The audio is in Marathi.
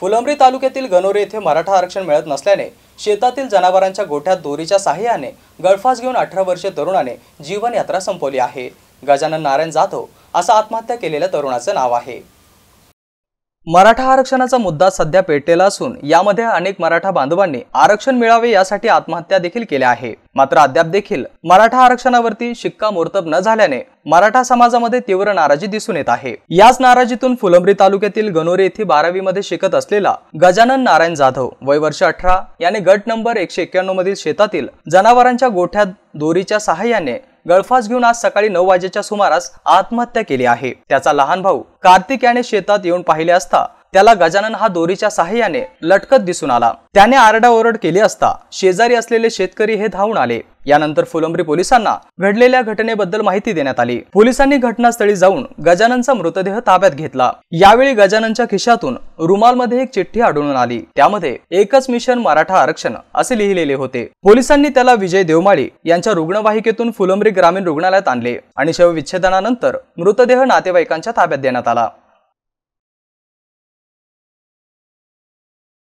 फुलंब्री तालुक्यातील गणोरे येथे मराठा आरक्षण मिळत नसल्याने शेतातील जनावरांच्या गोठ्यात दोरीच्या साहाय्याने गळफास घेऊन 18 वर्षीय तरुणाने जीवनयात्रा संपवली आहे। गजानन नारायण जाधव असा आत्महत्या केलेल्या तरुणाचे नाव आहे। मराठा आरक्षणाचा मुद्दा सध्या पेटलेला असून यामध्ये अनेक मराठा बांधवांनी आरक्षण मिळावे यासाठी आत्महत्या देखील केल्या आहे। मात्र अद्याप देखील मराठा आरक्षणावरती शिक्कामोर्तब न झाल्याने मराठा समाजामध्ये तीव्र नाराजी दिसून येत आहे। याच नाराजीतून फुलंब्री तालुक्यातील गणोरे येथे 12वी मध्ये शिकत असलेला गजानन नारायण जाधव वय वर्ष 18 याने गट नंबर 191 मधील शेतातील जनावरांच्या गोठ्यात दोरीच्या सहाय्याने गळफास घेऊन आज सकाळी 9 वाजेच्या सुमारास आत्महत्या केली आहे। त्याचा लहान भाऊ कार्तिक याने शेतात येऊन पाहिले असता त्याला गजानन हा दोरीच्या सहाय्याने लटकत दिसून आला। त्याने आरडाओरड केली असता शेजारी असलेले शेतकरी हे धावून आले। यानंतर फुलंब्री पोलिसांना घडलेल्या घटनेबद्दल माहिती देण्यात आली। पोलिसांनी घटनास्थळी जाऊन गजाननचा मृतदेह ताब्यात घेतला। यावेळी गजाननच्या खिशातून रुमालमध्ये एक चिठ्ठी आढळून आली। त्यामध्ये एकच मिशन मराठा आरक्षण असे लिहिलेले होते। पोलिसांनी त्याला विजय देवमाळी यांच्या रुग्णवाहिकेतून फुलंब्री ग्रामीण रुग्णालयात आणले आणि शवविच्छेदनानंतर मृतदेह नातेवाईकांच्या ताब्यात देण्यात आला।